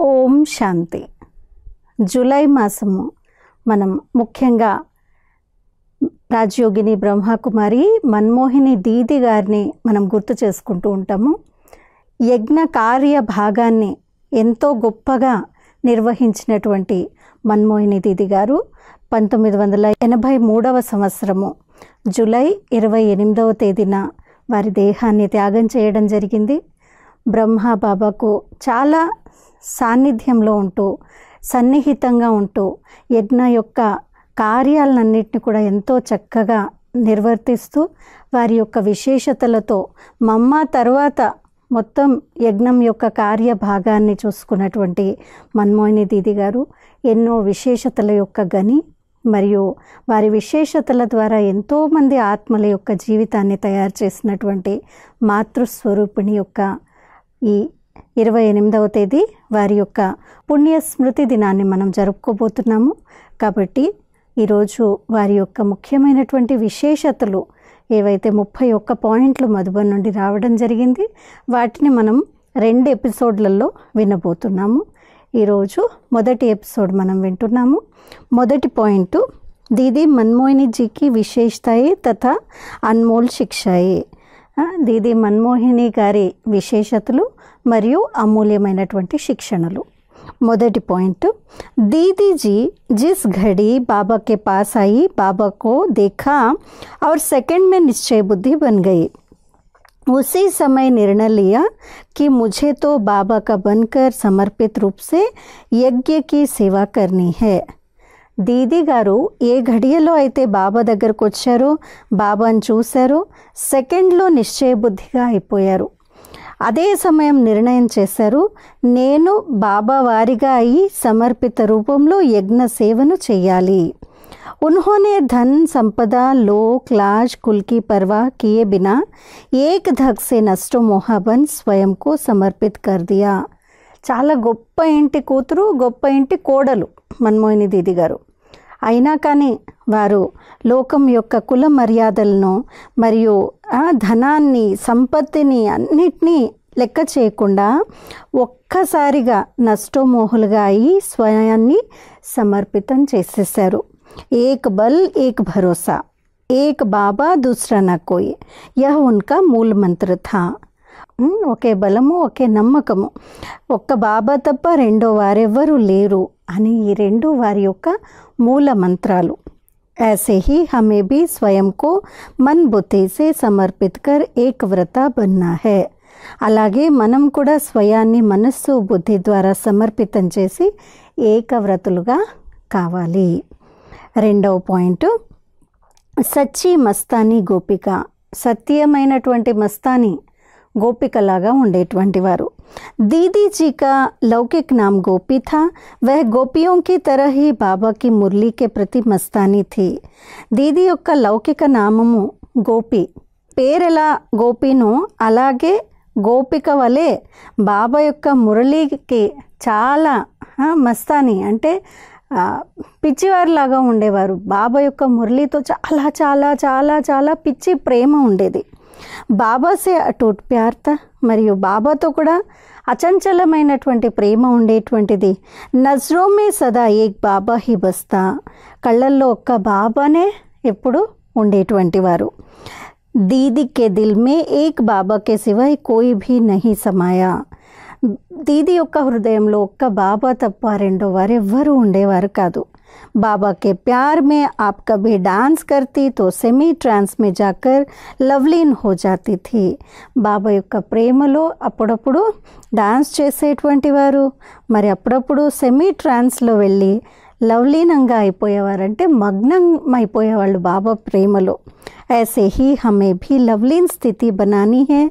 ఓం శాంతి. July మాసము మనం ముఖ్యంగా రాజయోగిని బ్రహ్మకుమారి మన్మోహిని దీది గారిని మనం గుర్తు చేసుకుంటూ ఉంటాము. యజ్ఞ కార్య భాగాన్ని ఎంతో గొప్పగా నిర్వహించినటువంటి మన్మోహిని దీది గారు 1983 సంవత్సరము జూలై 28వ తేదీన వారి దేహాన్ని త్యాగం చేయడం జరిగింది. బ్రహ్మ బాబాకు చాలా సాన్నిధ్యంలో ఉంటూ సన్నిహితంగా ఉంటూ యజ్ఞ యొక్క కార్యాలన్నింటినీ కూడా ఎంతో చక్కగా నిర్వర్తిస్తూ వారి యొక్క విశేషతలతో మమ్మ తర్వాత మొత్తం యజ్ఞం యొక్క కార్యభాగాన్ని చూసుకున్నటువంటి మన్మోహిని దీది గారు ఎన్నో విశేషతల యొక్క గని మరియు వారి విశేషతల ద్వారా ఎంతోమంది ఆత్మల యొక్క జీవితాన్ని తయారు చేసినటువంటి మాతృస్వరూపిణి యొక్క ఈ 28వ తేదీ వారి యొక్క పుణ్య స్మృతి దినాన్ని మనం జరుపుకోబోతున్నాము. కాబట్టి ఈరోజు వారి యొక్క ముఖ్యమైనటువంటి విశేషతలు ఏవైతే 31 పాయింట్లు మధుబన్ నుండి రావడం జరిగింది వాటిని మనం 2 ఎపిసోడ్లలో వినబోతున్నాము. ఈరోజు మొదటి ఎపిసోడ్ మనం వింటున్నాము. మొదటి పాయింట్ దీది మన్మోహిని జీకి విశేషతాయే తథా అన్మోల్ శిక్షాయే. దీది మన్మోహిని గారి విశేషతలు మరియు అమూల్యమైనటువంటి శిక్షణలు. మొదటి పాయింట్, दीदी जी जिस घड़ी बाबा के पास आई बाबा को देखा और सेकंड में निश्चय बुद्धि बन गई. उसी समय निर्णय लिया कि मुझे तो बाबा का बनकर समर्पित रूप से यज्ञ की सेवा करनी है. దీది గారు ఏ ఘడియలో అయితే బాబా దగ్గరకు వచ్చారో బాబాను చూశారో సెకండ్లో నిశ్చయబుద్ధిగా అయిపోయారు. అదే సమయం నిర్ణయం చేశారు, నేను బాబా వారిగా అయి సమర్పిత రూపంలో యజ్ఞ సేవను చేయాలి. उन्होंने धन संपदा लोक लाज कुल की परवाह किए बिना एक धक से नष्टो मोहाबन स्वयं को समर्पित कर दिया. చాలా గొప్ప ఇంటి కూతురు, గొప్ప ఇంటి కోడలు మన్మోహిని దీది గారు. అయినా కానీ వారు లోకం యొక్క కుల మర్యాదలను మరియు ధనాన్ని సంపత్తిని అన్నిటినీ లెక్క చేయకుండా ఒక్కసారిగా నష్టమోహులుగా అయి స్వయాన్ని సమర్పితం చేసేసారు. ఏక్ బల్ ఏక్ భరోసా, ఏక్ బాబా దూసరా నా కోయి, యహ్ ఉన్కా మూల మంత్ర థా. ఒకే బలము ఒకే నమ్మకము, ఒక్క బాబా తప్ప రెండో వారెవ్వరూ లేరు అని ఈ రెండు వారి యొక్క మూల మంత్రాలు. ऐसे ही हमें भी स्वयं को मन बुद्धि से समर्पित कर एक व्रता बनना है. అలాగే మనం కూడా స్వయాన్ని మనస్సు బుద్ధి ద్వారా సమర్పితం చేసి ఏకవ్రతులుగా కావాలి. రెండవ పాయింట్, సచ్చి మస్తానీ గోపిక, సత్యమైనటువంటి మస్తానీ గోపికలాగా ఉండేటువంటి వారు. दीदी जी का लौकिक नाम गोपी था. वह गोपियों की तरह ही बाबा की मुरली के प्रति मस्तानी थी. దీది యొక్క లౌకిక నామము గోపి. పేరెలా గోపినో అలాగే గోపిక వలె బాబా యొక్క మురళికి చాలా మస్తాని అంటే పిచ్చివారిలాగా ఉండేవారు. బాబా యొక్క మురళితో చాలా చాలా చాలా చాలా పిచ్చి ప్రేమ ఉండేది. బాబాసే అటూట్ ప్యార్త, మరియు బాబాతో కూడా అచంచలమైనటువంటి ప్రేమ ఉండేటువంటిది. నజ్రోమే సదా ఏక్ బాబా హీ బస్తా, కళ్ళల్లో ఒక్క బాబానే ఎప్పుడు ఉండేటువంటి వారు. దీది కే దిల్ మే ఏక్ బాబా కే సివాయ్ కోయి భీ నహీ సమాయా. దీది యొక్క హృదయంలో ఒక్క బాబా తప్ప రెండో వారు ఎవ్వరూ ఉండేవారు కాదు. बाबा के प्यार में आप कभी डांस करती तो सेमी ट्रांस में जाकर लवलीन हो जाती थी. బాబా యొక్క ప్రేమలో అప్పుడప్పుడు డాన్స్ చేసేటువంటి వారు, మరి అప్పుడప్పుడు సెమీ ట్రాన్స్లో వెళ్ళి లవ్లీనంగా అయిపోయేవారంటే మగ్నం అయిపోయేవాళ్ళు బాబా ప్రేమలో. ऐसे ही हमें भी लवलीन स्थिति बनानी है,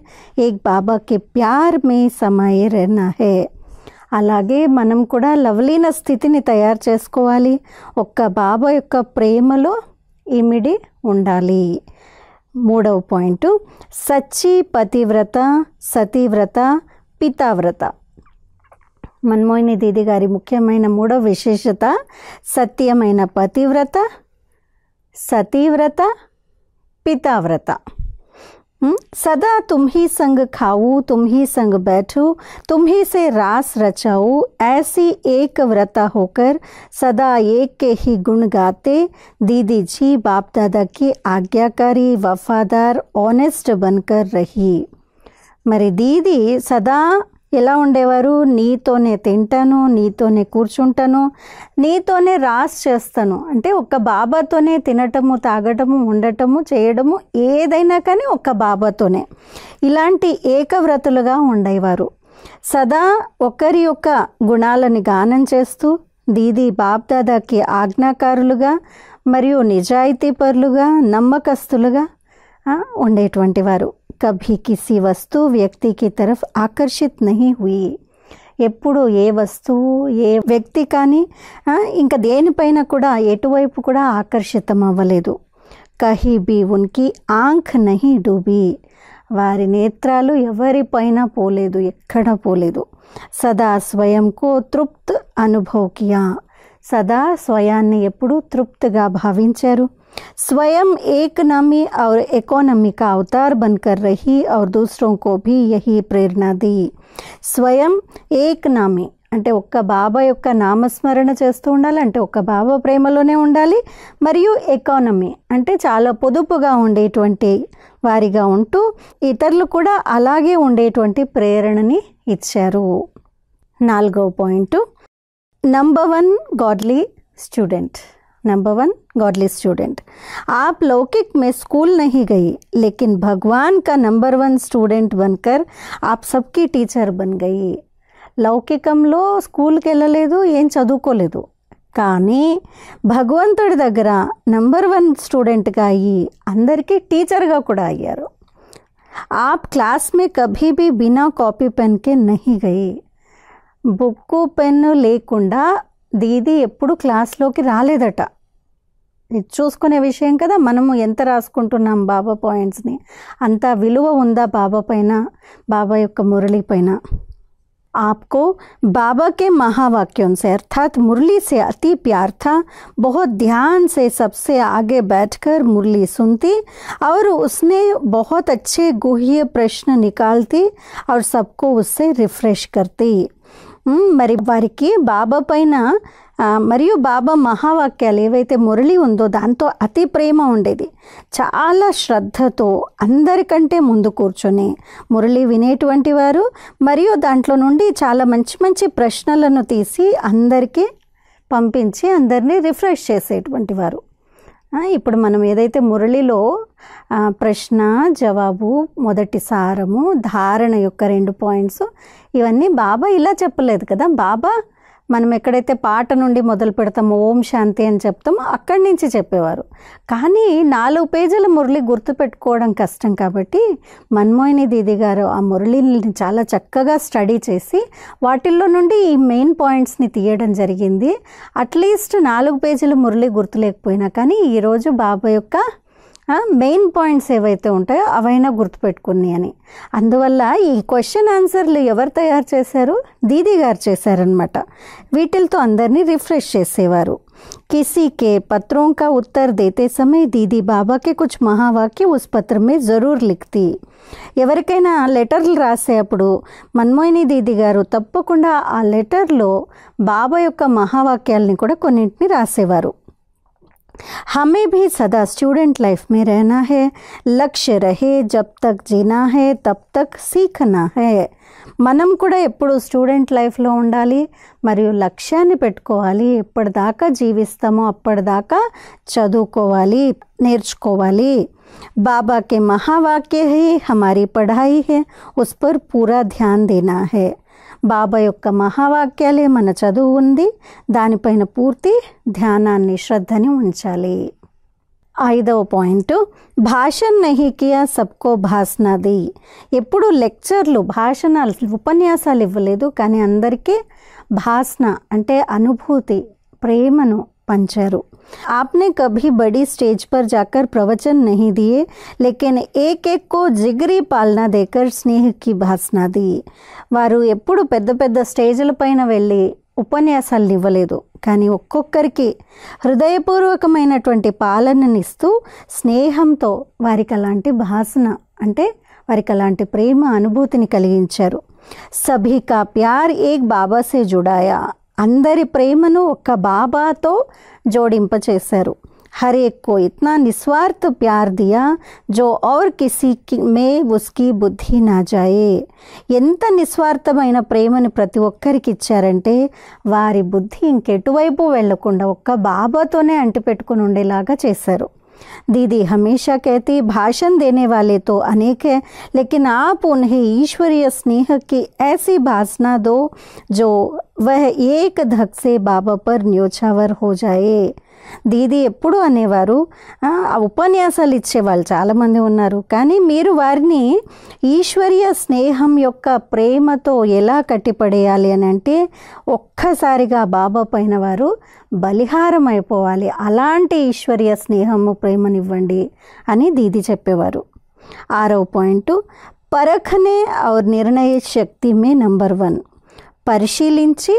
एक बाबा के प्यार में समाये रहना है. అలాగే మనం కూడా లవ్లీన స్థితిని తయారు చేసుకోవాలి, ఒక్క బాబా యొక్క ప్రేమలో ఇమిడి ఉండాలి. మూడవ పాయింట్, సచ్చి పతివ్రత సతీవ్రత పితావ్రత. మన్మోహిని దీది గారి ముఖ్యమైన మూడవ విశేషత సత్యమైన పతివ్రత సతీవ్రత పితావ్రత. सदा तुम ही संग खाऊं, तुम ही संग बैठूं, तुम ही से रास रचाऊं, ऐसी एक व्रता होकर सदा एक के ही गुण गाते, दीदी जी बाप दादा की आज्ञाकारी वफादार ऑनेस्ट बनकर रही। మరి దీది సదా ఎలా ఉండేవారు, నీతోనే తింటాను, నీతోనే కూర్చుంటాను, నీతోనే రాస్ చేస్తాను, అంటే ఒక్క బాబాతోనే తినటము, తాగటము, ఉండటము, చేయడము ఏదైనా కానీ ఒక్క బాబాతోనే, ఇలాంటి ఏకవ్రతులుగా ఉండేవారు. సదా ఒకరి యొక్క గుణాలని గానం చేస్తూ దీది బాప్దాదాకి ఆజ్ఞాకారులుగా మరియు నిజాయితీపరులుగా నమ్మకస్తులుగా ఉండేటువంటి వారు. కభీ కిసి వస్తువు వ్యక్తి కి తరఫ్ ఆకర్షిత్ నహీ హుయి, ఎప్పుడు ఏ వస్తువు ఏ వ్యక్తి కానీ ఇంకా దేనిపైన కూడా ఎటువైపు కూడా ఆకర్షితం అవ్వలేదు. కహీ బీ ఉన్కి ఆంఖ్ నహీ డూబీ, వారి నేత్రాలు ఎవరిపైన పోలేదు, ఎక్కడ పోలేదు. సదా స్వయంకో తృప్త్ అనుభవ్ కియా, సదా స్వయాన్ని ఎప్పుడు తృప్తిగా భావించారు. स्वयं एक नामी और इकोनॉमी का अवतार बनकर रही और दूसरों को भी यही प्रेरणा दी. స్వయం ఏక్ నామి అంటే ఒక్క బాబా యొక్క నామస్మరణ చేస్తూ ఉండాలి, అంటే ఒక్క బాబా ప్రేమలోనే ఉండాలి, మరియు ఎకానమీ అంటే చాలా పొదుపుగా ఉండేటువంటి వారిగా ఉంటూ ఇతరులు కూడా అలాగే ఉండేటువంటి ప్రేరణని ఇచ్చారు. 4వ point, number 1 godly student. Number 1 godly student. आप लौकिक में स्कूल नहीं गई, लेकिन भगवान का नंबर 1 स्टूडेंट बनकर आप सबकी టీచర్ बन गई. లౌకికంలో స్కూల్కి వెళ్ళలేదు, ఏం చదువుకోలేదు, కానీ భగవంతుడి దగ్గర నంబర్ 1 స్టూడెంట్గా అయ్యి అందరికీ టీచర్గా కూడా అయ్యారు. आप क्लास में कभी भी बिना कॉपी पेन के नहीं गई. బుక్కు పెన్ను లేకుండా దీది ఎప్పుడు క్లాస్లోకి రాలేదట. ఇది చూసుకునే విషయం కదా, మనము ఎంత రాసుకుంటున్నాం బాబా పాయింట్స్ని, అంత విలువ ఉందా బాబా పైన, బాబా యొక్క మురళి పైన. आपको बाबा के महावाक्यों से अर्थात मुरली से अति प्यार था. बहुत ध्यान से सबसे आगे बैठकर मुरली सुनती और उसने बहुत अच्छे गुह्य प्रश्न निकालती और सबको उससे रिफ्रेश करती. మరి వారికి బాబా పైన మరియు బాబా మహావాక్యాలు ఏవైతే మురళి ఉందో దాంతో అతి ప్రేమ ఉండేది. చాలా శ్రద్ధతో అందరికంటే ముందు కూర్చొని మురళి వినేటువంటి వారు, మరియు దాంట్లో నుండి చాలా మంచి మంచి ప్రశ్నలను తీసి అందరికీ పంపించి అందరినీ రిఫ్రెష్ చేసేటువంటి వారు. ఇప్పుడు మనం ఏదైతే మురళిలో ప్రశ్న జవాబు, మొదటి సారము, ధారణ యొక్క 2 పాయింట్స్, ఇవన్నీ బాబా ఇలా చెప్పలేదు కదా. బాబా మనం ఎక్కడైతే పాట నుండి మొదలు పెడతామో ఓం శాంతి అని చెప్తామో అక్కడి నుంచి చెప్పేవారు. కానీ 4 పేజీల మురళి గుర్తుపెట్టుకోవడం కష్టం కాబట్టి మన్మోహిని దీది గారు ఆ మురళిని చాలా చక్కగా స్టడీ చేసి వాటిల్లో నుండి ఈ మెయిన్ పాయింట్స్ని తీయడం జరిగింది. అట్లీస్ట్ 4 పేజీల మురళి గుర్తులేకపోయినా కానీ ఈరోజు బాబా యొక్క మెయిన్ పాయింట్స్ ఏవైతే ఉంటాయో అవైనా గుర్తుపెట్టుకుని అని. అందువల్ల ఈ క్వశ్చన్ ఆన్సర్లు ఎవరు తయారు చేశారు, దీది గారు చేశారనమాట. వీటితో అందరినీ రిఫ్రెష్ చేసేవారు. किसी के पत्रों का उत्तर देते समय दीदी बाबा के कुछ महावाक्य उस पत्र में ज़रूर लिखती. ఎవరికైనా లెటర్లు రాసేటప్పుడు మన్మోహిని దీది గారు తప్పకుండా ఆ లెటర్లో బాబా యొక్క మహావాక్యాలని కూడా కొన్నింటిని రాసేవారు. हमें भी सदा स्टूडेंट लाइफ में रहना है. लक्ष्य रहे जब तक जीना है तब तक सीखना है. మనం కూడా ఎప్పుడు స్టూడెంట్ లైఫ్లో ఉండాలి మరియు లక్ష్యాన్ని పెట్టుకోవాలి. ఎప్పటిదాకా జీవిస్తామో అప్పటిదాకా చదువుకోవాలి, నేర్చుకోవాలి. बाबा के महावाक्य ही हमारी पढ़ाई है, उस पर पूरा ध्यान देना है. బాబా యొక్క మహావాక్యాలే మన చదువు ఉంది, దానిపైన పూర్తి ధ్యానాన్ని శ్రద్ధని ఉంచాలి. 5వ పాయింట్, భాషణ నహీ కియా సబ్కో భాషణ ది. ఎప్పుడు లెక్చర్లు, భాషణాలు, ఉపన్యాసాలు ఇవ్వలేదు, కానీ అందరికీ భాషణ అంటే అనుభూతి, ప్రేమను పంచారు. आपने कभी बड़ी स्टेज पर जाकर प्रवचन नहीं दिए, लेकिन एक एक को जिगरी पालना देकर स्नेह की भाषणा दी. వారు ఎప్పుడు పెద్ద పెద్ద స్టేజ్ల పైన వెళ్ళి ఉపన్యాసాలను ఇవ్వలేదు, కానీ ఒక్కొక్కరికి హృదయపూర్వకమైనటువంటి పాలననిస్తూ స్నేహంతో వారికి అలాంటి భాసన అంటే వారికి అలాంటి ప్రేమ అనుభూతిని కలిగించారు. సభీ కా ప్యార్ ఏక్ బాబా సే జుడాయా, అందరి ప్రేమను ఒక్క బాబాతో జోడింపచేశారు. हर एक को इतना निस्वार्थ प्यार दिया जो और किसी में उसकी बुद्धि ना जाए. ఎంత నిస్వార్థమైన ప్రేమని ప్రతి ఒక్కరికి ఇచ్చారంటే వారి బుద్ధి ఇంకెటువైపు వెళ్లకుండా ఒక్క బాబాతోనే అంటిపెట్టుకుని ఉండేలాగా చేశారు. दीदी हमेशा कहती, भाषण देने वाले तो अनेक हैं, लेकिन आप उन्हें ईश्वरीय स्नेह की ऐसी भासना दो जो वह एक धक से बाबा पर न्योछावर हो जाए. దీది ఎప్పుడు అనేవారు, ఉపన్యాసాలు ఇచ్చేవాళ్ళు చాలామంది ఉన్నారు, కానీ మీరు వారిని ఈశ్వరీయ స్నేహం యొక్క ప్రేమతో ఎలా కట్టిపడేయాలి అని అంటే ఒక్కసారిగా బాబా పైన వారు బలిహారం అయిపోవాలి. అలాంటి ఈశ్వరీయ స్నేహము ప్రేమనివ్వండి అని దీది చెప్పేవారు. 6వ పాయింట్, పరఖనే और निर्णय శక్తి మే నంబర్ 1, పరిశీలించి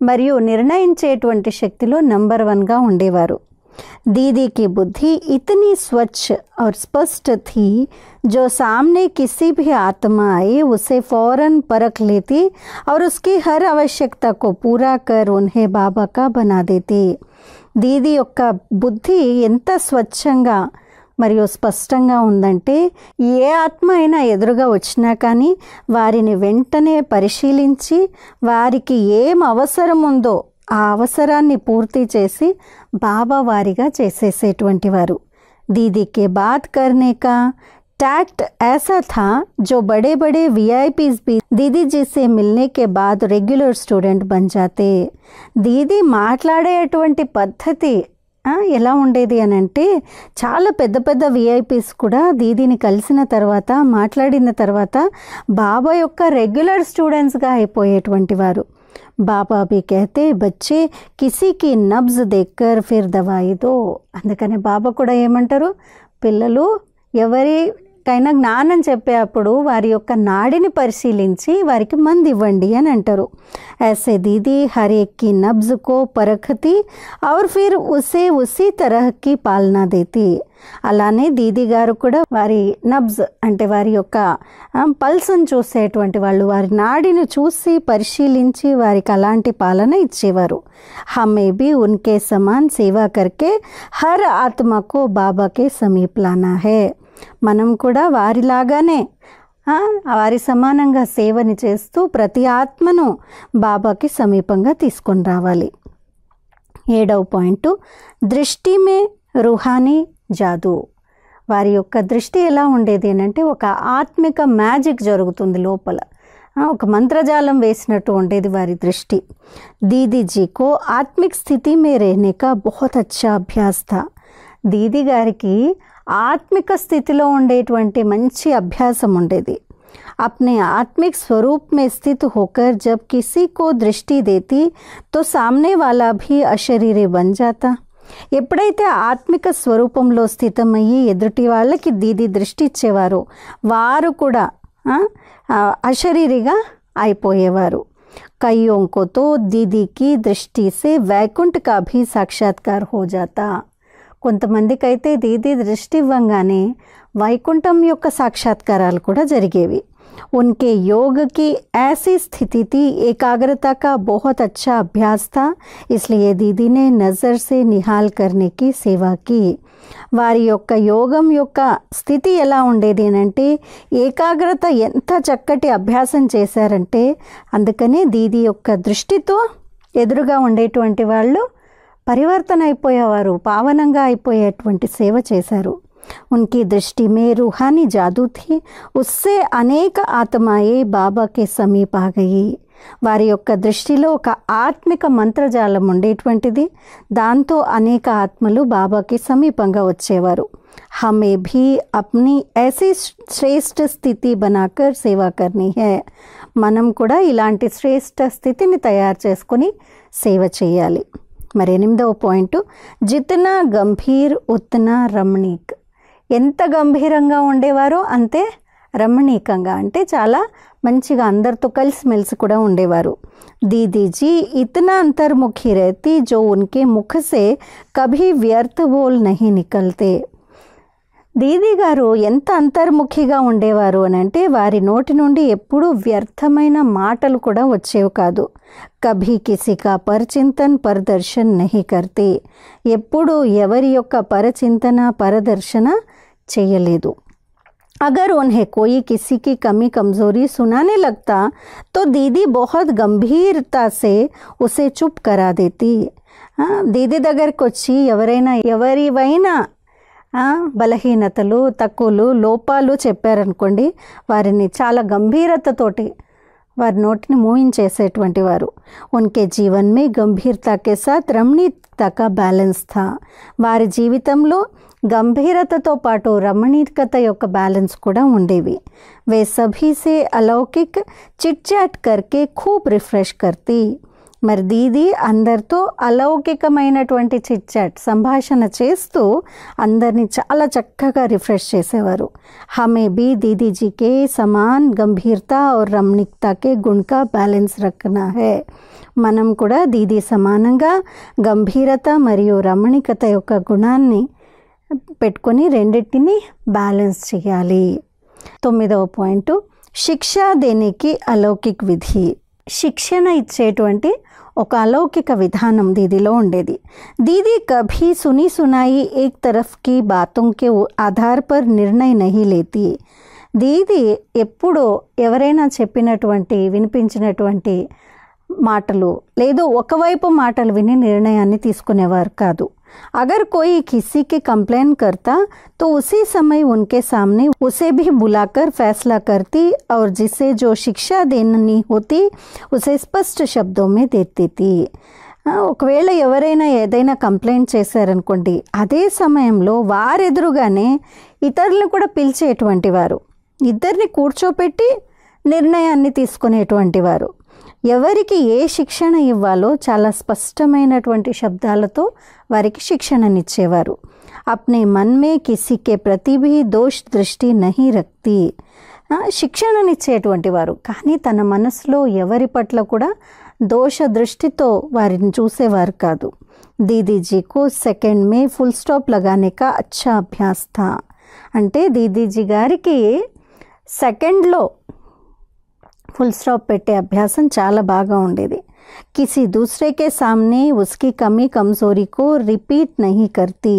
మరియు నిర్ణయించేటువంటి శక్తిలో నంబర్ 1గా ఉండేవారు. दीदी की बुद्धि इतनी स्वच्छ और स्पष्ट थी जो सामने किसी भी आत्मा आए उसे फौरन परख लेती और उसकी हर आवश्यकता को पूरा कर उन्हें बाबा का बना देती. दीदी యొక్క బుద్ధి ఎంత స్వచ్ఛంగా మరియు స్పష్టంగా ఉందంటే ఏ ఆత్మ అయినా ఎదురుగా వచ్చినా కానీ వారిని వెంటనే పరిశీలించి వారికి ఏం అవసరం ఉందో ఆ అవసరాన్ని పూర్తి చేసి బాబా వారిగా చేసేసేటువంటి వారు. दीदी के बात करने का टैक्ट ऐसा था जो बड़े बड़े VIPs भी दीदी जी से मिलने के बाद रेगुलर स्टूडेंट बन जाते. दीदी మాట్లాడేటువంటి పద్ధతి ఎలా ఉండేది అని అంటే చాలా పెద్ద పెద్ద విఐపీస్ కూడా దీదీని కలిసిన తర్వాత మాట్లాడిన తర్వాత బాబా యొక్క రెగ్యులర్ స్టూడెంట్స్గా అయిపోయేటువంటి వారు. బాబా भी कहते बच्चे किसी की नब्ज देखकर फिर दवाई दो. అందుకనే బాబా కూడా ఏమంటారు, పిల్లలు ఎవరికైనా జ్ఞానం చెప్పేటప్పుడు వారి యొక్క నాడిని పరిశీలించి వారికి మందు ఇవ్వండి అని అంటారు. ऐसे दीदी हर एक की नब्ज को परखती और फिर उसे उसी तरह की पालना देती. అలానే దీది గారు కూడా వారి నబ్జ్ అంటే వారి యొక్క పల్స్ని చూసేటువంటి వాళ్ళు, వారి నాడిని చూసి పరిశీలించి వారికి అలాంటి పాలన ఇచ్చేవారు. हमें भी उनके समान सेवा करके हर आत्मा को बाबा के समीप लाना है. మనం కూడా వారిలాగానే వారి సమానంగా సేవని చేస్తూ ప్రతి ఆత్మను బాబాకి సమీపంగా తీసుకొని రావాలి. 7వ పాయింట్, దృష్టి మే రూహానీ జాదూ. వారి యొక్క దృష్టి ఎలా ఉండేది అని అంటే ఒక ఆత్మిక మ్యాజిక్ జరుగుతుంది లోపల, ఒక మంత్రజాలం వేసినట్టు ఉండేది వారి దృష్టి. दीदी जी को आत्मिक स्थिति में रहने का बहुत अच्छा अभ्यास था. దీది గారికి ఆత్మిక స్థితిలో ఉండేటువంటి మంచి అభ్యాసం ఉండేది. अपने आत्मिक स्वरूप में स्थित होकर जब किसी को दृष्टि देती तो सामने वाला भी अशरीरी बन जाता. ఎప్పుడైతే ఆత్మిక స్వరూపంలో స్థితమయ్యి ఎదుటి వాళ్ళకి దీది దృష్టి ఇచ్చేవారో వారు కూడా అశరీరిగా అయిపోయేవారు. कईयों को तो दीदी की दृष्टि से वैकुंठ का भी साक्षात्कार हो जाता. కొంతమందికైతే దీది దృష్టి ఇవ్వంగానే వైకుంఠం యొక్క సాక్షాత్కారాలు కూడా జరిగేవి. उनके योग की ऐसी स्थिति थी, एकाग्रता का बहुत अच्छा अभ्यास था, इसलिए दीदी ने नज़र से निहाल करने की सेवा की. వారి యొక్క యోగం యొక్క స్థితి ఎలా ఉండేది అని అంటే ఏకాగ్రత ఎంత చక్కటి అభ్యాసం చేశారంటే అందుకనే దీది యొక్క దృష్టితో ఎదురుగా ఉండేటువంటి వాళ్ళు పరివర్తన అయిపోయేవారు, పావనంగా అయిపోయేటువంటి సేవ చేశారు. उनकी दृष्टि में रूहानी जादू थी, उससे अनेक आत्माएं बाबा के समीप आ गई. వారి యొక్క దృష్టిలో ఒక ఆత్మిక మంత్రజాలం ఉండేటువంటిది, దాంతో అనేక ఆత్మలు బాబాకి సమీపంగా వచ్చేవారు. हमें भी अपनी ऐसी श्रेष्ठ स्थिति बनाकर सेवा करनी है. మనం కూడా ఇలాంటి శ్రేష్ఠ స్థితిని తయారు చేసుకొని సేవ చేయాలి. మరి 8వ పాయింట్, జితనా గంభీర్ ఉత్నా రమణీక్. ఎంత గంభీరంగా ఉండేవారో అంతే రమణీకంగా అంటే చాలా మంచిగా అందరితో కలిసిమెలిసి కూడా ఉండేవారు. దీదీజీ ఇతనా అంతర్ముఖి रहती जो उनके मुख से कभी व्यर्थ बोल नहीं निकलते. దీదీ గారు ఎంత అంతర్ముఖిగా ఉండేవారు అని అంటే వారి నోటి నుండి ఎప్పుడూ వ్యర్థమైన మాటలు కూడా వచ్చేవి కాదు. కభీ కిసికా పరచింతన్ పరదర్శన్ నహి కర్తే, ఎప్పుడు ఎవరి యొక్క పరచింతన పరదర్శన చేయలేదు. अगर उन्हें कोई किसी की कमी कमज़ोरी सुनाने लगता तो दीदी बहुत गंभीरता से उसे चुप करा देती. दीदी దగ్గరికి వచ్చి ఎవరివైనా బలహీనతలు తక్కువలు లోపాలు చెప్పారనుకోండి, వారిని చాలా గంభీరతతోటి వారి నోటిని మూయించేసేటువంటి వారు. ఉన్కే జీవన్ మే గంభీరతా కే సాత్ రమణీయతా కా బ్యాలెన్స్ థా, వారి జీవితంలో గంభీరతతో పాటు రమణీయత యొక్క బ్యాలెన్స్ కూడా ఉండేవి. వే సభీ సే అలౌకిక్ చిట్ చాట్ కర్కే ఖూబ్ రిఫ్రెష్ కర్తీ. మరి దీది అందరితో అలౌకికమైనటువంటి చిట్ చాట్ సంభాషణ చేస్తూ అందరినీ చాలా చక్కగా రిఫ్రెష్ చేసేవారు. హమే భీ దీదీజీకే సమాన్ గంభీరతా और రమణీయతా కే గుణ కా బ్యాలెన్స్ రఖనా హై. మనం కూడా దీది సమానంగా గంభీరత మరియు రమణీయత యొక్క గుణాన్ని పెట్టుకొని రెండింటిని బ్యాలెన్స్ చేయాలి. 9వ పాయింట్, శిక్ష దేనికి అలౌకిక్ విధి. శిక్షణ ఇచ్చేటువంటి ఒక అలౌకిక విధానం దీదిలో ఉండేది. దీది కభీ సునీ సునాయి ఏక్ తరఫ్ కి బాతోం కే ఆధార్ పర్ నిర్ణయ నహీ లేతి. దీది ఎప్పుడూ ఎవరైనా చెప్పినటువంటి వినిపించినటువంటి మాటలు లేదు ఒకవైపు మాటలు విని నిర్ణయాన్ని తీసుకునేవారు కాదు. अगर कोई किसी की कंप्लेन करता तो उसी समय उनके सामने उसे भी बुलाकर फैसला करती और जिसे जो शिक्षा देनी होती उसे स्पष्ट शब्दों में देती थी. ఒకవేళ ఎవరైనా ఏదైనా కంప్లైంట్ చేశారనుకోండి, అదే సమయంలో వారెదురుగానే ఇతరులను కూడా పిలిచేటువంటి వారు, ఇద్దరిని కూర్చోపెట్టి నిర్ణయాన్ని తీసుకునేటువంటి వారు. ఎవరికి ఏ శిక్షణ ఇవ్వాలో చాలా స్పష్టమైనటువంటి శబ్దాలతో వారికి శిక్షణనిచ్చేవారు. అప్నే మన్ మే కిసి కే ప్రతి భీ దోష్ దృష్టి నహీ రక్తి. శిక్షణనిచ్చేటువంటి వారు, కానీ తన మనసులో ఎవరి పట్ల కూడా దోష దృష్టితో వారిని చూసేవారు కాదు. దీదీజీకు సెకండ్ మే ఫుల్ స్టాప్ లగానే కా అచ్చా అభ్యాస్ థా. అంటే దీదీజీ గారికి సెకండ్లో ఫుల్ స్టాప్ పెట్టే అభ్యాసం చాలా బాగా ఉండేది. కిసి దూసరే కే సామ్నే ఉస్కి కమీ కమ్జోరీకో రిపీట్ నహీ కర్తీ.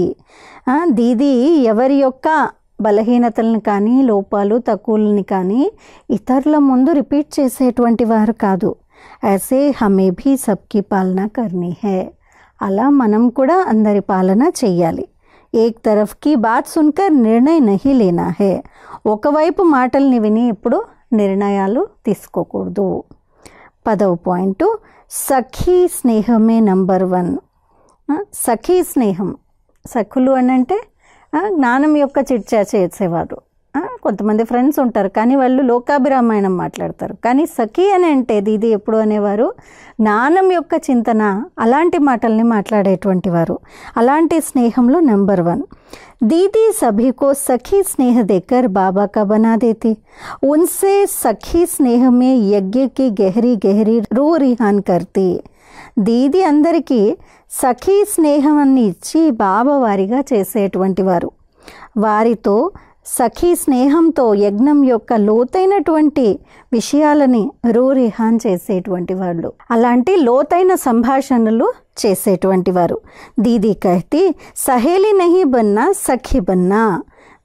దీది ఎవరి యొక్క బలహీనతలను కానీ లోపాలు తక్కువలని కానీ ఇతరుల ముందు రిపీట్ చేసేటువంటి వారు కాదు. ఐసే హమే భీ సబ్కి పాలన కర్నీ హై. అలా మనం కూడా అందరి పాలన చెయ్యాలి. ఏక్ తరఫ్కి బాత్ సున్కర్ నిర్ణయ నహీ లేనా హై. ఒకవైపు మాటల్ని విని ఇప్పుడు నిర్ణయాలు తీసుకోకూడదు. 10వ పాయింట్, సఖీ స్నేహమే నంబర్ 1. సఖీ స్నేహం, సఖులు అని అంటే జ్ఞానం యొక్క చిట్చా చేసేవారు. కొంతమంది ఫ్రెండ్స్ ఉంటారు కానీ వాళ్ళు లోకాభిరామాయణం మాట్లాడతారు. కానీ సఖీ అని అంటే దీది ఎప్పుడు అనేవారు జ్ఞానం యొక్క చింతన, అలాంటి మాటల్ని మాట్లాడేటువంటి వారు. అలాంటి స్నేహంలో నెంబర్ 1. दीदी सभी को सखी स्नेह देकर बाबा का बना देती. उनसे सखी स्नेह में यज्ञ की गहरी गहरी रूह रिहान करती. దీది అందరికీ సఖీ స్నేహాన్ని ఇచ్చి బాబా వారిగా చేసేటువంటి వారు. వారితో సఖీ స్నేహంతో యజ్ఞం యొక్క లోతైనటువంటి విషయాలని రూరిహాన్ చేసేటువంటి వాళ్ళు, అలాంటి లోతైన సంభాషణలు చేసేటువంటి వారు. దీది కహతి సహేలి నహీ బన్నా సఖీ బన్నా.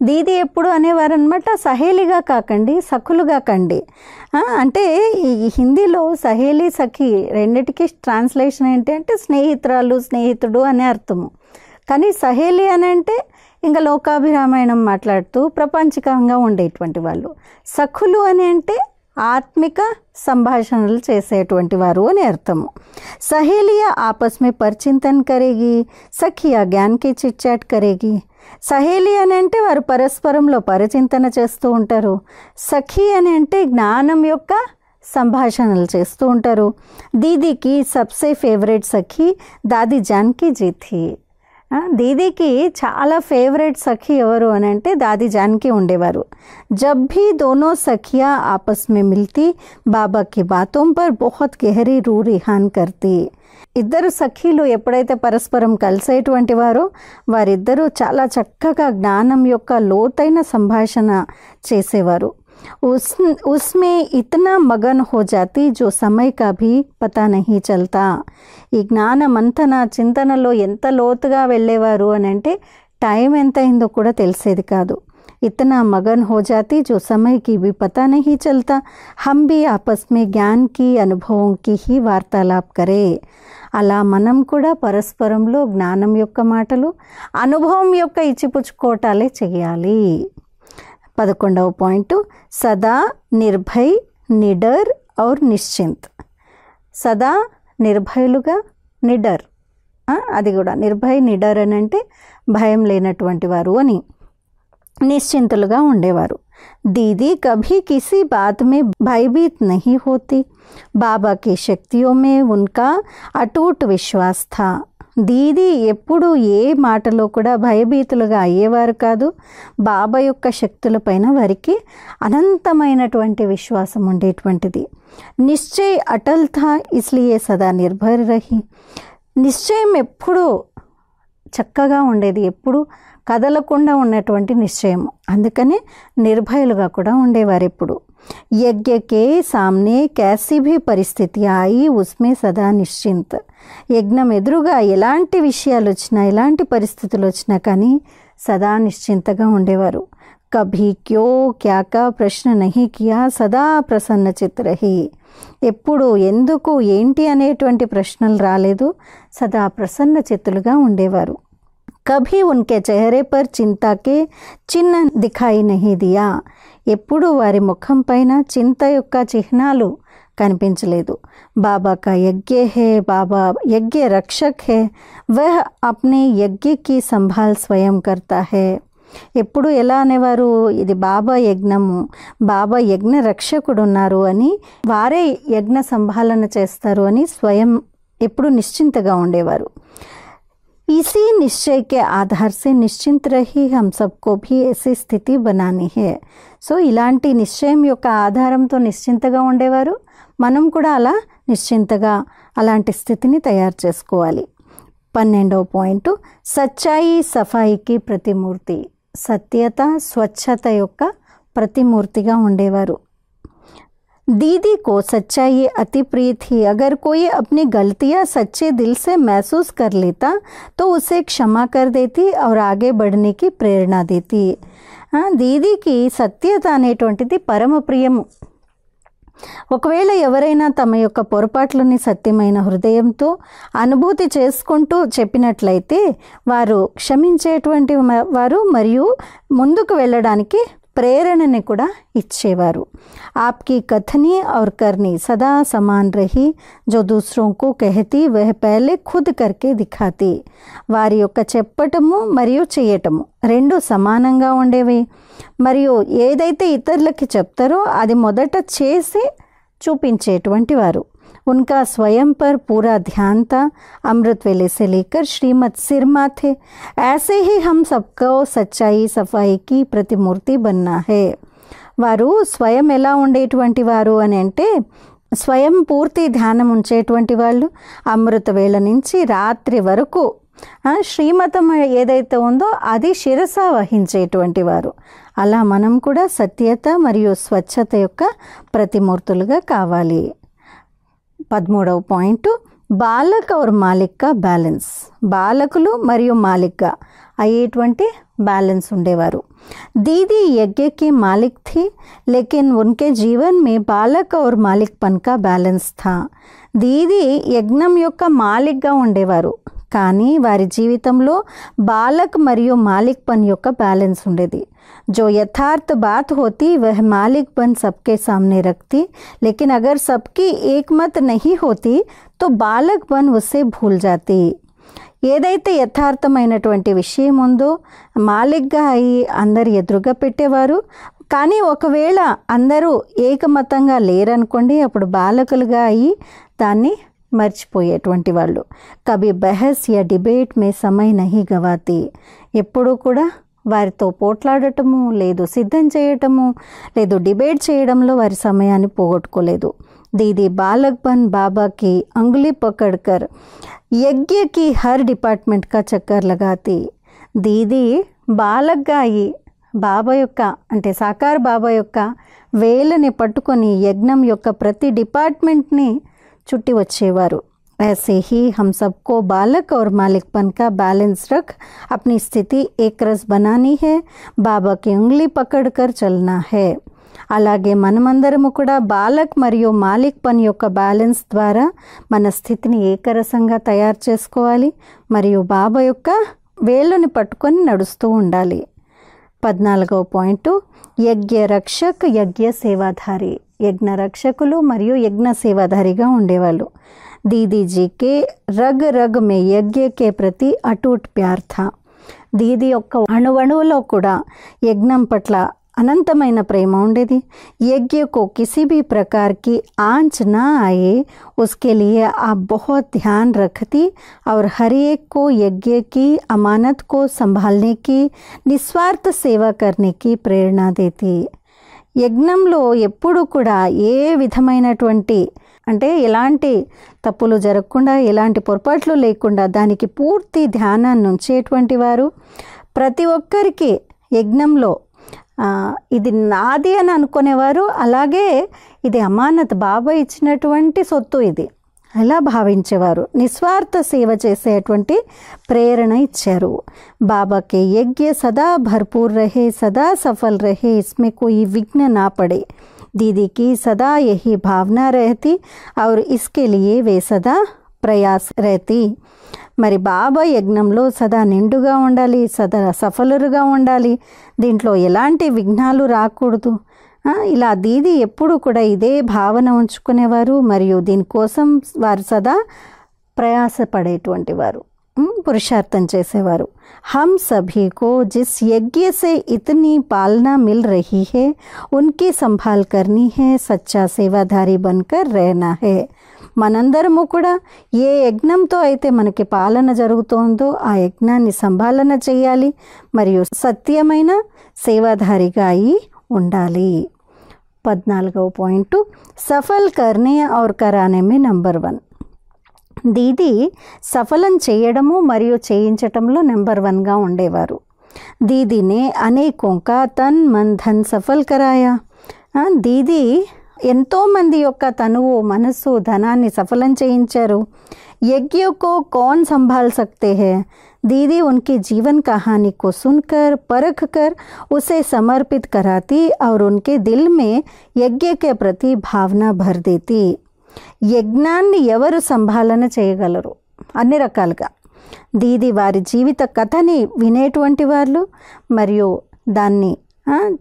దీది ఎప్పుడు అనేవారు అనమాట, సహేలిగా కాకండి సఖులుగా కండి. అంటే ఈ హిందీలో సహేలి సఖీ రెండిటికి ట్రాన్స్లేషన్ ఏంటి అంటే స్నేహితురాలు స్నేహితుడు అనే అర్థము. కానీ సహేలి అని అంటే ఇంకా లోకాభిరామాయణం మాట్లాడుతూ ప్రపంచకంగా ఉండేటువంటి వాళ్ళు. సఖులు అని అంటే ఆత్మిక సంభాషణలు చేసేటువంటి వారు అని అర్థము. సహేలియా ఆపస్ మే పరిచింతన్ కరేగి, సఖియా జ్ఞాన్ కి చిట్ చాట్ కరేగి. సహేలి అని అంటే వారు పరస్పరంలో పరిచింతన చేస్తూ ఉంటారు. సఖి అని అంటే జ్ఞానం యొక్క సంభాషణలు చేస్తూ ఉంటారు. దీదీకి సబ్సే ఫేవరెట్ సఖి దాది జానకి జీ థీ. దీదీకి చాలా ఫేవరెట్ సఖి ఎవరు అని అంటే దాदी जानकी ఉండేవారు. जब भी दोनों सखियाँ आपस में मिलती बाबा की बातों पर बहुत गहरी रूह रिहान करती. ఇద్దరు సఖీలు ఎప్పుడైతే పరస్పరం కలిసేటువంటి వారో వారిద్దరూ చాలా చక్కగా జ్ఞానం యొక్క లోతైన సంభాషణ చేసేవారు. उसमें इतना मगन हो जाती जो समय का भी पता नहीं चलता. ఈ జ్ఞాన మంథన చింతనలో ఎంత లోతుగా వెళ్ళేవారు అని అంటే టైం ఎంత అయిందో కూడా తెలిసేది కాదు. इतना मगन हो जाती जो समय की भी पता नहीं चलता. हम भी आपस में ज्ञान की अनुभवों की ही वार्तालाप करें. అలా మనం కూడా పరస్పరంలో జ్ఞానం యొక్క మాటలు అనుభవం యొక్క ఇచ్చిపుచ్చుకోవటాలే చేయాలి. 11వ పాయింట్ సదా నిర్భయ్ నిడర్ ఔర్ నిశ్చింత్. సదా నిర్భయులుగా నిడర్, అది కూడా నిర్భయ్ నిడర్ అని అంటే భయం లేనటువంటి వారు అని, నిశ్చింతులుగా ఉండేవారు. दीदी कभी किसी बात में भयभीत नहीं होती. बाबा की शक्तियों में उनका अटूट विश्वास था. దీది ఎప్పుడు ఏ మాటలో కూడా భయభీతులుగా అయ్యేవారు కాదు. బాబా యొక్క శక్తులపైన వారికి అనంతమైనటువంటి విశ్వాసం ఉండేటువంటిది. నిశ్చయ్ అటల్ థా ఇస్లియే సదా నిర్భర్ రహి. నిశ్చయం ఎప్పుడూ చక్కగా ఉండేది, ఎప్పుడు కదలకుండా ఉన్నటువంటి నిశ్చయం, అందుకనే నిర్భయులుగా కూడా ఉండేవారు ఎప్పుడు. यज्ञ के सामने कैसी भी परिस्थिति आई उसमें सदा निश्चिंत. యజ్ఞం ఎదురుగా ఎలాంటి విషయాలు వచ్చినా ఎలాంటి పరిస్థితులు వచ్చినా కానీ సదా నిశ్చింతగా ఉండేవారు. కభీ క్యో క్యా కా ప్రశ్న నహీ కియా, సదా ప్రసన్న చిత్ రహి. ఎప్పుడు ఎందుకు ఏంటి అనేటువంటి ప్రశ్నలు రాలేదు, సదా ప్రసన్న చిత్తులుగా ఉండేవారు. कभी उनके चेहरे पर चिंता के चिन्ह दिखाई नहीं दिया. ఎప్పుడు వారి ముఖం పైన చింత యొక్క చిహ్నాలు కనిపించలేదు. బాబా కా యజ్ఞ హే, బాబా యజ్ఞ రక్షక్ హే, వహ్ అప్నే యజ్ఞ కి సంభాల్ స్వయం కర్తా హే. ఎప్పుడు ఎలా అనేవారు, ఇది బాబా యజ్ఞము, బాబా యజ్ఞ రక్షకుడు ఉన్నారు అని, వారే యజ్ఞ సంభాలన చేస్తారు అని స్వయం ఎప్పుడు నిశ్చింతగా ఉండేవారు. इसी निश्चय के आधार से निश्चिंत रही हम सबको भी ऐसी स्थिति बनानी है. సో ఇలాంటి నిశ్చయం యొక్క ఆధారంతో నిశ్చింతగా ఉండేవారు. మనం కూడా అలా నిశ్చింతగా అలాంటి స్థితిని తయారు చేసుకోవాలి. 12వ పాయింట్ సచ్చాయి సఫాయికి ప్రతిమూర్తి. సత్యత స్వచ్ఛత యొక్క ప్రతిమూర్తిగా ఉండేవారు. दीदी को सच्चाई अति प्रिय थी. अगर कोई अपनी गलतियां सच्चे दिल से महसूस कर लेता तो उसे क्षमा कर देती और आगे बढ़ने की प्रेरणा देती. దీదీకి సత్యత అనేటువంటిది పరమ ప్రియము. ఒకవేళ ఎవరైనా తమ యొక్క పొరపాట్లని సత్యమైన హృదయంతో అనుభూతి చేసుకుంటూ చెప్పినట్లయితే వారు క్షమించేటువంటి వారు మరియు ముందుకు వెళ్ళడానికి ప్రేరణని కూడా ఇచ్చేవారు. आपकी कथनी और करनी सदा समान रही. जो दूसरों को कहती वह पहले खुद करके दिखाती. వారి యొక్క చెప్పటము మరియు చేయటము రెండు సమానంగా ఉండేవి. మరియు ఏదైతే ఇతరులకి చెప్తారో అది మొదట చేసి చూపించేటువంటి వారు. उनका स्वयं पर पूरा ध्यान था. अमृत वेले से लेकर श्रीमत सिरमा थे. ऐसे ही हम सबको सच्चाई सफाई की प्रतिमूर्ति बनना है. వారు స్వయం ఎలా ఉండేటువంటి వారు అని అంటే స్వయం పూర్తి ధ్యానం ఉంచేటువంటి వాళ్ళు, అమృత వేళ నుంచి రాత్రి వరకు శ్రీమతం ఏదైతే ఉందో అది శిరస వహించేటువంటి వారు. అలా మనం కూడా సత్యత మరియు స్వచ్ఛత యొక్క ప్రతిమూర్తులుగా కావాలి. 13వ పాయింట్ బాలక్ और మాలిక్ కా బ్యాలెన్స్. బాలకులు మరియు మాలిక్గా అయ్యేటువంటి బ్యాలెన్స్ ఉండేవారు. दीदी यज्ञ की मालिक थी लेकिन उनके जीवन में बालक और मालिकपन का बैलेंस था. దీది యజ్ఞం యొక్క మాలిక్గా ఉండేవారు, కానీ వారి జీవితంలో బాలక్ మరియు మాలిక్పన్ యొక్క బ్యాలెన్స్ ఉండేది. जो यथार्थ बात होती वह मालिकपन सबके सामने रखती, लेकिन अगर सबकी एकमत नहीं होती तो बालकपन उसे भूल जाती. ఏదైతే యథార్థమైనటువంటి విషయం ఉందో మాలిక్గా అయి అందరు ఎదురుగా పెట్టేవారు. కానీ ఒకవేళ అందరూ ఏకమతంగా లేరనుకోండి, అప్పుడు బాలకులుగా అయ్యి దాన్ని మర్చిపోయేటువంటి వాళ్ళు. కభీ బహస్ యా డిబేట్ మే సమయ్ నహీ గవాతి, ఎప్పుడూ కూడా వారితో పోట్లాడటము లేదు, సిద్ధం చేయటము లేదు, డిబేట్ చేయడంలో వారి సమయాన్ని పోగొట్టుకోలేదు. దీదీ బాలక్పన్ బాబాకి అంగుళి పకడ్కర్ యజ్ఞ కి హర్ డిపార్ట్మెంట్ కా చక్కర్ లగాతి. దీదీ బాలక్గా అయి బాబా యొక్క అంటే సాకార్ బాబా యొక్క వేలని పట్టుకొని యజ్ఞం యొక్క ప్రతి డిపార్ట్మెంట్ని చుట్టి వచ్చేవారు. ऐसे ही हम सबको बालक और मालिकपन का बैलेंस रख अपनी स्थिति एक रस बनानी है, बाबा की उंगली पकड़कर चलना है. అలాగే మనమందరము కూడా బాలక్ మరియు మాలిక్పన్ యొక్క బ్యాలెన్స్ ద్వారా మన స్థితిని ఏకరసంగా తయారు చేసుకోవాలి మరియు బాబా యొక్క వేళ్ళని పట్టుకొని నడుస్తూ ఉండాలి. 14వ పాయింట్, యజ్ఞ రక్షక్ యజ్ఞ సేవాధారి. యజ్ఞ రక్షకులు మరియు యజ్ఞ సేవాధారిగా ఉండేవాళ్ళు. दीदी जी के रग रग में यज्ञ के प्रति अटूट प्यार था. దీది యొక్క అణువణువులో కూడా యజ్ఞం పట్ల అనంతమైన ప్రేమ ఉండేది. यज्ञ को किसी भी प्रकार की आंच ना आए उसके लिए आप बहुत ध्यान रखती और हर एक को यज्ञ की अमानत को संभालने की निस्वार्थ सेवा करने की प्रेरणा देती. యజ్ఞంలో ఎప్పుడు కూడా ఏ విధమైనటువంటి అంటే ఎలాంటి తప్పులు జరగకుండా ఎలాంటి పొరపాట్లు లేకుండా దానికి పూర్తి ధ్యానాన్ని ఉంచేటువంటి వారు, ప్రతి ఒక్కరికి యజ్ఞంలో ఇది నాది అని అనుకునేవారు. అలాగే ఇది అమానత్ బాబా ఇచ్చినటువంటి సొత్తు ఇది అలా భావించేవారు. నిస్వార్థ సేవ చేసేటువంటి ప్రేరణ ఇచ్చారు. బాబాకే యజ్ఞ సదా భర్పూర్ రహే, సదా సఫల్ రహే, ఇస్మే కోయి విఘ్న నా పడే. दीदी की सदा यही भावना रहती और इसके लिए वे सदा ప్రయాస్ रहती. మరి బాబా యజ్ఞంలో సదా నిండుగా ఉండాలి, సదా సఫలుగా ఉండాలి, దీంట్లో ఎలాంటి విఘ్నాలు రాకూడదు. ఇలా దీది ఎప్పుడు కూడా ఇదే భావన ఉంచుకునేవారు మరియు దీనికోసం వారు సదా ప్రయాసపడేటువంటి వారు, పురుషార్థం చేసేవారు. हम सभी को जिस यज्ञ से इतनी पालना मिल रही है उनकी संभाल करनी है, सच्चा सेवाधारी बनकर रहना है. మనందరము కూడా ఏ యజ్ఞంతో అయితే మనకి పాలన జరుగుతోందో ఆ యజ్ఞాన్ని సంభాలన చేయాలి మరియు సత్యమైన సేవాధారిగా అయి ఉండాలి. 14వ పాయింట్, సఫల్ కర్నే ఔర్ కరానే మే నంబర్ 1. దీది సఫలం చేయడము మరియు చేయించటంలో నెంబర్ 1గా ఉండేవారు. దీదీనే అనేకోं का तन मन धन सफल कराया. దీది ఎంతోమంది యొక్క తనువు మనస్సు ధనాన్ని సఫలం చేయించారు. यज्ञ को कौन संभाल सकते हैं? दीदी उनकी जीवन कहानी को सुनकर परख कर उसे समर्पित कराती और उनके दिल में यज्ञ के प्रति भावना भर देती. యజ్ఞాన్ని ఎవరు సంభాలన చేయగలరు? అన్ని రకాలుగా దీది వారి జీవిత కథని వినేటువంటి వాళ్ళు మరియు దాన్ని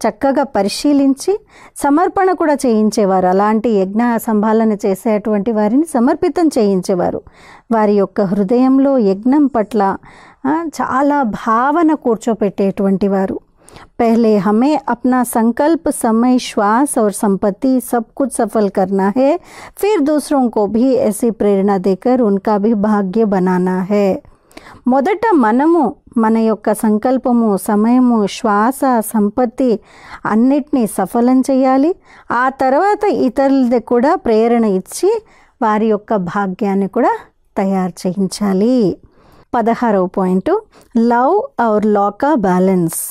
చక్కగా పరిశీలించి సమర్పణ కూడా చేయించేవారు. అలాంటి యజ్ఞ సంభాలన చేసేటువంటి వారిని సమర్పితం చేయించేవారు. వారి యొక్క హృదయంలో యజ్ఞం పట్ల చాలా భావన కూర్చోపెట్టేటువంటి వారు. पहले हमें अपना संकल्प, समय, श्वास और संपत्ति सब कुछ सफल करना है, फिर दूसरों को भी ऐसी प्रेरणा देकर उनका भी भाग्य बनाना है. మొదట మనము మన యొక్క సంకల్పము, సమయము, శ్వాస, సంపత్తి అన్నిటినీ సఫలం చేయాలి. ఆ తర్వాత ఇతరులది కూడా ప్రేరణ ఇచ్చి వారి యొక్క భాగ్యాన్ని కూడా తయారు చేయించాలి. 16వ పాయింట్, లవ్ ఔర్ లా కా బ్యాలెన్స్.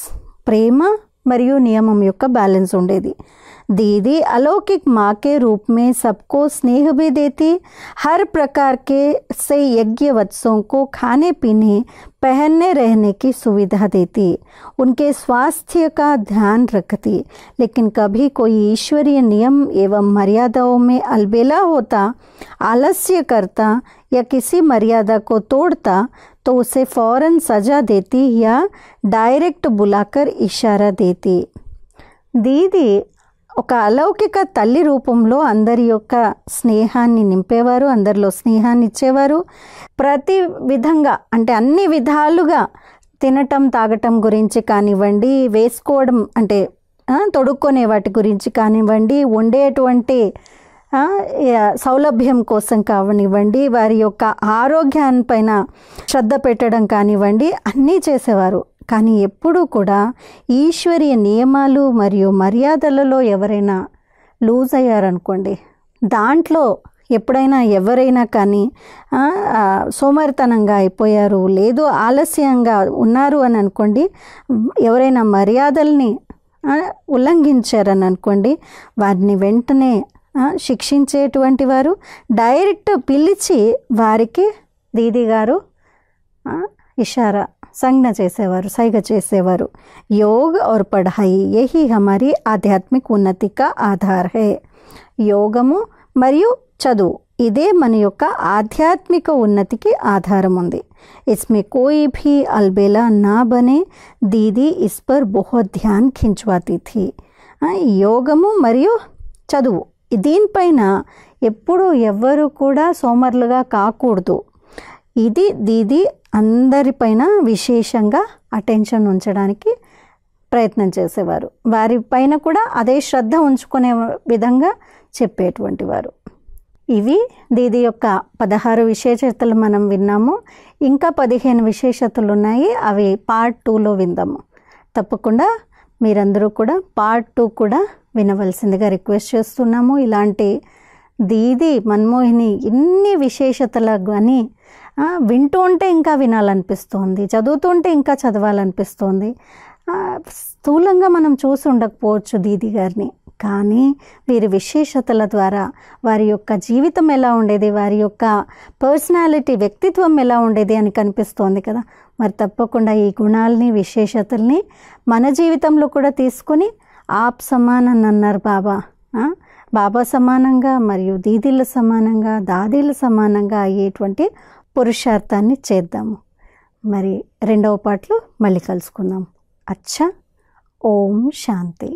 ప్రేమ మరియు నియమం యొక్క బ్యాలెన్స్ ఉండేది. दीदी अलौकिक माँ के रूप में सबको स्नेह भी देती, हर प्रकार के से यज्ञ वत्सों को खाने पीने पहनने रहने की सुविधा देती, उनके स्वास्थ्य का ध्यान रखती. लेकिन कभी कोई ईश्वरीय नियम एवं मर्यादाओं में अलबेला होता, आलस्य करता या किसी मर्यादा को तोड़ता तो उसे फौरन सजा देती या डायरेक्ट बुलाकर इशारा देती. दीदी ఒక అలౌకిక తల్లి రూపంలో అందరి యొక్క స్నేహాన్ని నింపేవారు, అందరిలో స్నేహాన్ని ఇచ్చేవారు. ప్రతి విధంగా అంటే అన్ని విధాలుగా తినటం తాగటం గురించి కానివ్వండి, వేసుకోవడం అంటే తొడుక్కునే వాటి గురించి కానివ్వండి, ఉండేటువంటి సౌలభ్యం కోసం కానివ్వండి, వారి యొక్క ఆరోగ్యాన్పైన శ్రద్ధ పెట్టడం కానివ్వండి, అన్నీ చేసేవారు. కానీ ఎప్పుడూ కూడా ఈశ్వరీయ నియమాలు మరియు మర్యాదలలో ఎవరైనా లూజ్ అయ్యారనుకోండి, దాంట్లో ఎప్పుడైనా ఎవరైనా కానీ సోమరితనంగా అయిపోయారు, లేదు ఆలస్యంగా ఉన్నారు అని అనుకోండి, ఎవరైనా మర్యాదల్ని ఉల్లంఘించారని అనుకోండి, వారిని వెంటనే శిక్షించేటువంటి వారు, డైరెక్ట్ పిలిచి వారికి దీది గారు ఇషారా సంజ్ఞ చేసేవారు, సైగ చేసేవారు. योग और पढ़ाई यही हमारी आध्यात्मिक उन्नति का आधार है. యోగము మరియు చదువు ఇదే మన యొక్క ఆధ్యాత్మిక ఉన్నతికి ఆధారం ఉంది. इसमें कोई भी अलबेला ना बने. दीदी इस पर बहुत ध्यान खिंचवाती थी. యోగము మరియు చదువు దీనిపైన ఎప్పుడు ఎవ్వరు కూడా సోమరులుగా కాకూడదు. ఇది దీది అందరిపైన విశేషంగా అటెన్షన్ ఉంచడానికి ప్రయత్నం చేసేవారు. వారిపైన కూడా అదే శ్రద్ధ ఉంచుకునే విధంగా చెప్పేటువంటి వారు. ఇవి దీది యొక్క 16 విశేషతలు మనం విన్నాము. ఇంకా 15 విశేషతలు ఉన్నాయి, అవి పార్ట్ 2లో విందాము. తప్పకుండా మీరందరూ కూడా పార్ట్ 2 కూడా వినవలసిందిగా రిక్వెస్ట్ చేస్తున్నాము. ఇలాంటి దీది మన్మోహిని ఇన్ని విశేషతలు కానీ వింటూ ఉంటే ఇంకా వినాలనిపిస్తుంది, చదువుతుంటే ఇంకా చదవాలనిపిస్తుంది. స్థూలంగా మనం చూసి ఉండకపోవచ్చు దీది గారిని, కానీ వీరి విశేషతల ద్వారా వారి యొక్క జీవితం ఎలా ఉండేది, వారి యొక్క పర్సనాలిటీ వ్యక్తిత్వం ఎలా ఉండేది అని కనిపిస్తోంది కదా. మరి తప్పకుండా ఈ గుణాలని విశేషతల్ని మన జీవితంలో కూడా తీసుకొని ఆప్ సమాన్ అని అన్నారు బాబా. బాబా సమానంగా మరియు దీదీల సమానంగా, దాదీల సమానంగా అయ్యేటువంటి పురుషార్థాన్ని చేద్దాము. మరి 2వ పాటలో మళ్ళీ కలుసుకుందాం. అచ్చా. ఓం శాంతి.